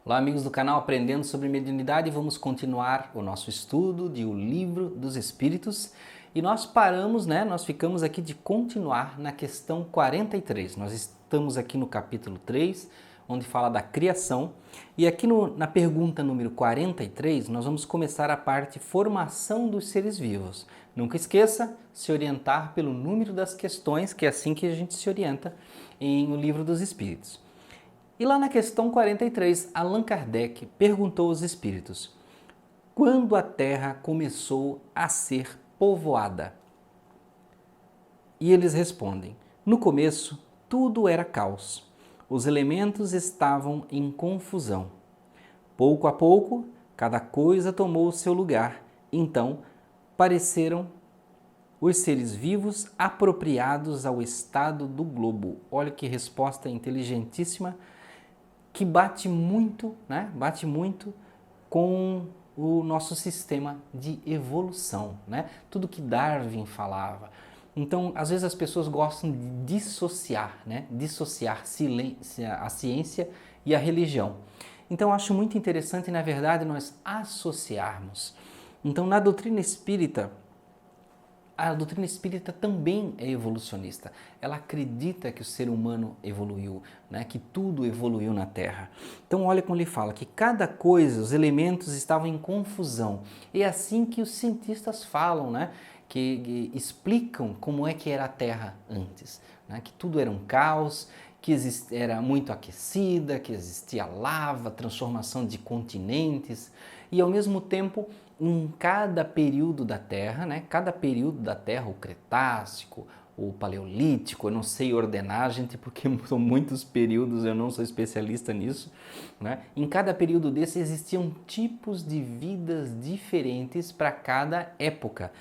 Olá, amigos do canal Aprendendo sobre Mediunidade, vamos continuar o nosso estudo de O Livro dos Espíritos e nós paramos, nós ficamos aqui de continuar na questão 43. Nós estamos aqui no capítulo 3, onde fala da criação, e aqui na pergunta número 43 nós vamos começar a parte formação dos seres vivos. Nunca esqueça se orientar pelo número das questões, que é assim que a gente se orienta em O Livro dos Espíritos. E lá na questão 43, Allan Kardec perguntou aos espíritos: quando a Terra começou a ser povoada? E eles respondem: no começo tudo era caos. Os elementos estavam em confusão. Pouco a pouco, cada coisa tomou o seu lugar. Então, pareceram os seres vivos apropriados ao estado do globo. Olha que resposta inteligentíssima, que bate muito com o nosso sistema de evolução, Tudo que Darwin falava. Então, às vezes as pessoas gostam de dissociar, dissociar a ciência e a religião. Então, eu acho muito interessante, na verdade, nós associarmos. Então, na doutrina espírita, a doutrina espírita também é evolucionista. Ela acredita que o ser humano evoluiu, que tudo evoluiu na Terra. Então olha como ele fala, que cada coisa, os elementos estavam em confusão. E é assim que os cientistas falam, que explicam como é que era a Terra antes. Que tudo era um caos, que era muito aquecida, que existia lava, transformação de continentes. E ao mesmo tempo, em cada período da Terra, o Cretácico, o Paleolítico, eu não sei ordenar, gente, porque são muitos períodos, eu não sou especialista nisso, Em cada período desse existiam tipos de vidas diferentes para cada época,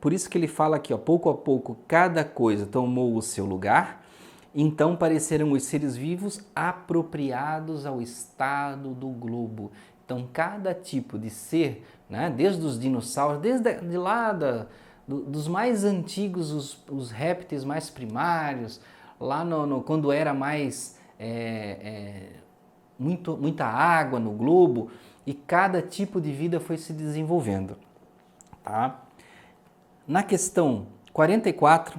Por isso que ele fala aqui, pouco a pouco, cada coisa tomou o seu lugar. Então pareceram os seres vivos apropriados ao estado do globo. Então cada tipo de ser, desde os dinossauros, dos mais antigos, os répteis mais primários, lá quando era mais muita água no globo, e cada tipo de vida foi se desenvolvendo. Na questão 44,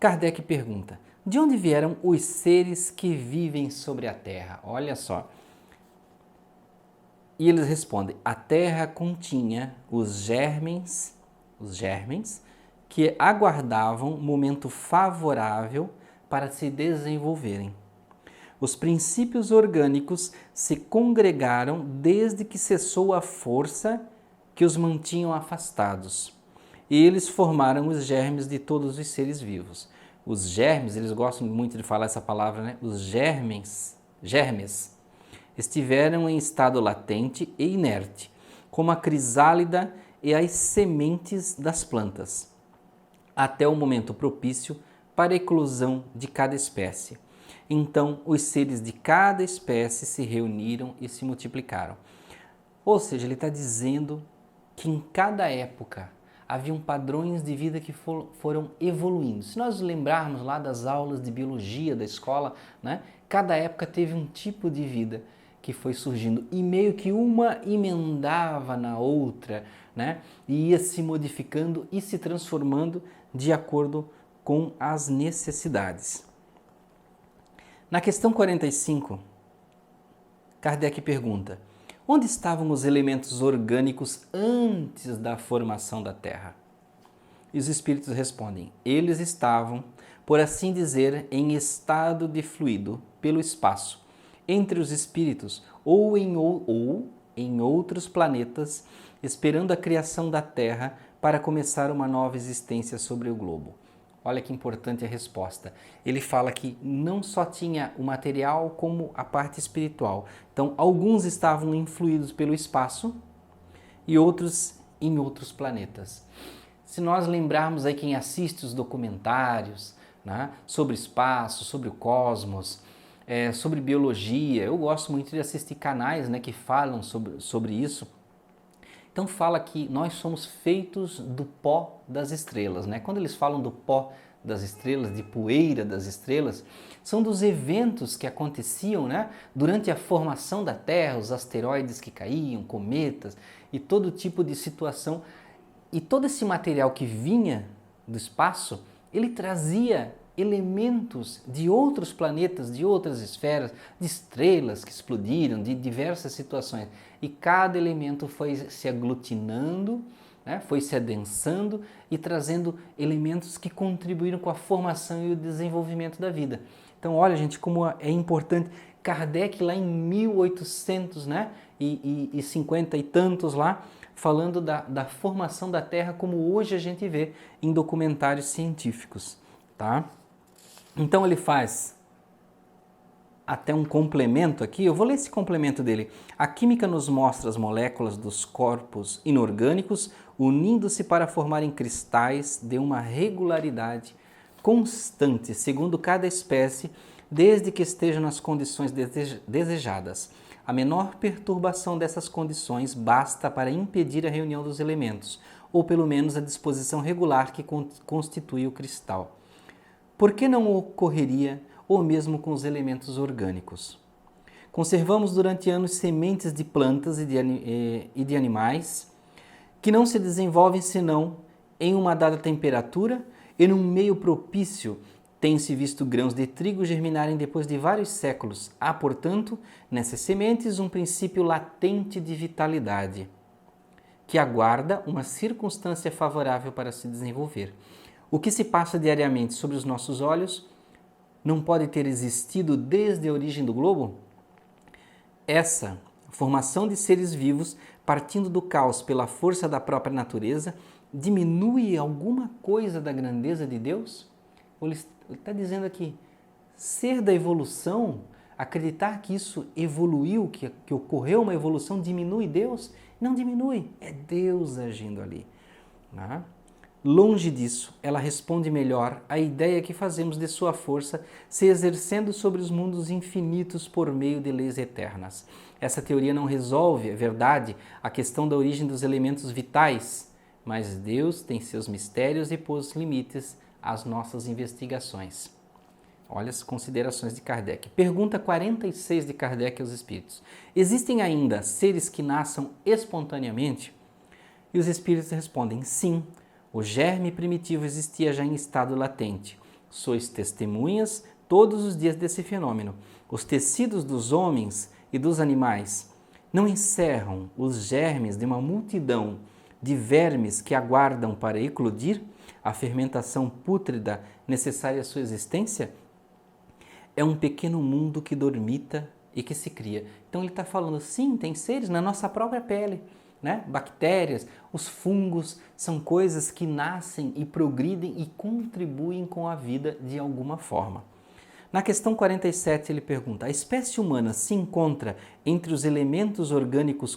Kardec pergunta: de onde vieram os seres que vivem sobre a Terra? Olha só. E eles respondem: a Terra continha os germens que aguardavam momento favorável para se desenvolverem. Os princípios orgânicos se congregaram desde que cessou a força que os mantinham afastados. E eles formaram os germes de todos os seres vivos. Os germes, eles gostam muito de falar essa palavra, Os germes, estiveram em estado latente e inerte, como a crisálida e as sementes das plantas, até o momento propício para a eclosão de cada espécie. Então, os seres de cada espécie se reuniram e se multiplicaram. Ou seja, ele está dizendo que em cada época haviam padrões de vida que foram evoluindo. Se nós lembrarmos lá das aulas de biologia da escola, cada época teve um tipo de vida que foi surgindo e meio que uma emendava na outra, e ia se modificando e se transformando de acordo com as necessidades. Na questão 45, Kardec pergunta: onde estavam os elementos orgânicos antes da formação da Terra? E os espíritos respondem: eles estavam, por assim dizer, em estado de fluido pelo espaço, entre os espíritos ou em outros planetas, esperando a criação da Terra para começar uma nova existência sobre o globo. Olha que importante a resposta. Ele fala que não só tinha o material como a parte espiritual. Então, alguns estavam influídos pelo espaço e outros em outros planetas. Se nós lembrarmos aí quem assiste os documentários sobre espaço, sobre o cosmos, sobre biologia, eu gosto muito de assistir canais que falam sobre isso. Então fala que nós somos feitos do pó das estrelas, né? Quando eles falam do pó das estrelas, de poeira das estrelas, são dos eventos que aconteciam, né, durante a formação da Terra, os asteroides que caíam, cometas e todo tipo de situação. E todo esse material que vinha do espaço, ele trazia elementos de outros planetas, de outras esferas, de estrelas que explodiram, de diversas situações. E cada elemento foi se aglutinando, né, foi se adensando e trazendo elementos que contribuíram com a formação e o desenvolvimento da vida. Então, olha, gente, como é importante. Kardec, lá em 1800, né, e 50 e tantos lá, falando da formação da Terra como hoje a gente vê em documentários científicos, tá? Então ele faz até um complemento aqui, eu vou ler esse complemento dele. A química nos mostra as moléculas dos corpos inorgânicos unindo-se para formarem cristais de uma regularidade constante, segundo cada espécie, desde que estejam nas condições desejadas. A menor perturbação dessas condições basta para impedir a reunião dos elementos, ou pelo menos a disposição regular que constitui o cristal. Por que não ocorreria o mesmo com os elementos orgânicos? Conservamos durante anos sementes de plantas e de animais que não se desenvolvem senão em uma dada temperatura e num meio propício. Tem-se visto grãos de trigo germinarem depois de vários séculos. Há, portanto, nessas sementes um princípio latente de vitalidade, que aguarda uma circunstância favorável para se desenvolver. O que se passa diariamente sobre os nossos olhos não pode ter existido desde a origem do globo? Essa formação de seres vivos, partindo do caos pela força da própria natureza, diminui alguma coisa da grandeza de Deus? Ele está dizendo aqui, ser da evolução, acreditar que isso evoluiu, que ocorreu uma evolução, diminui Deus? Não diminui, é Deus agindo ali. Né? Longe disso, ela responde melhor à ideia que fazemos de sua força se exercendo sobre os mundos infinitos por meio de leis eternas. Essa teoria não resolve, é verdade, a questão da origem dos elementos vitais, mas Deus tem seus mistérios e pôs limites às nossas investigações. Olha as considerações de Kardec. Pergunta 46 de Kardec aos Espíritos. Existem ainda seres que nasçam espontaneamente? E os Espíritos respondem, sim. O germe primitivo existia já em estado latente. Sois testemunhas todos os dias desse fenômeno. Os tecidos dos homens e dos animais não encerram os germes de uma multidão de vermes que aguardam para eclodir a fermentação pútrida necessária à sua existência? É um pequeno mundo que dormita e que se cria. Então ele está falando, sim, tem seres na nossa própria pele. Né? Bactérias, os fungos são coisas que nascem e progridem e contribuem com a vida de alguma forma. Na questão 47 ele pergunta, a espécie humana se encontra entre os elementos orgânicos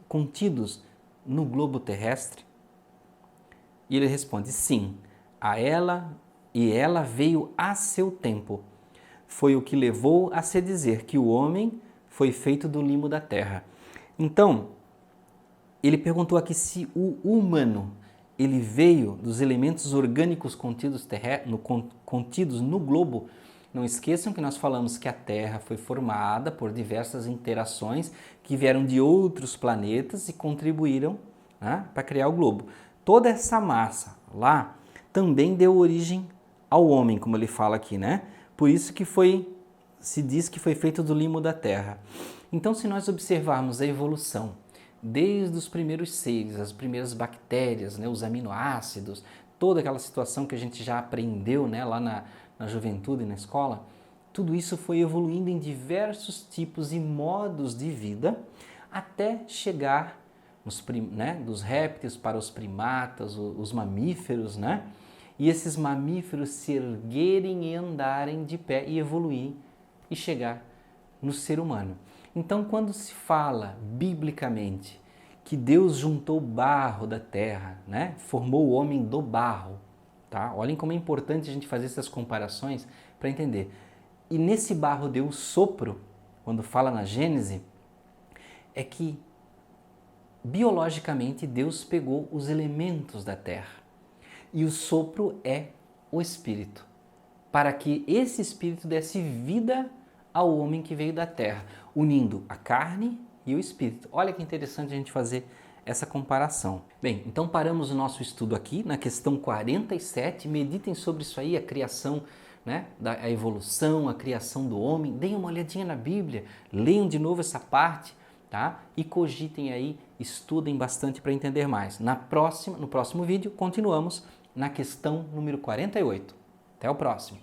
contidos no globo terrestre? E ele responde, sim, ela veio a seu tempo. Foi o que levou a se dizer que o homem foi feito do limo da terra. Então, ele perguntou aqui se o humano ele veio dos elementos orgânicos contidos no globo. Não esqueçam que nós falamos que a Terra foi formada por diversas interações que vieram de outros planetas e contribuíram, né, para criar o globo. Toda essa massa lá também deu origem ao homem, como ele fala aqui, né? Por isso que se diz que foi feito do limo da Terra. Então, se nós observarmos a evolução, desde os primeiros seres, as primeiras bactérias, né, os aminoácidos, toda aquela situação que a gente já aprendeu, né, lá na juventude, na escola, tudo isso foi evoluindo em diversos tipos e modos de vida até chegar dos répteis para os primatas, os mamíferos, né? E esses mamíferos se erguerem e andarem de pé e evoluir e chegar no ser humano. Então, quando se fala biblicamente que Deus juntou barro da terra, né? Formou o homem do barro, tá? Olhem como é importante a gente fazer essas comparações para entender. E nesse barro deu o sopro, quando fala na Gênese, é que biologicamente Deus pegou os elementos da terra e o sopro é o Espírito, para que esse Espírito desse vida ao homem que veio da terra, unindo a carne e o Espírito. Olha que interessante a gente fazer essa comparação. Bem, então paramos o nosso estudo aqui na questão 47, meditem sobre isso aí, a criação, né, a evolução, a criação do homem, deem uma olhadinha na Bíblia, leiam de novo essa parte, tá? E cogitem aí, estudem bastante para entender mais. No próximo vídeo continuamos na questão número 48. Até o próximo!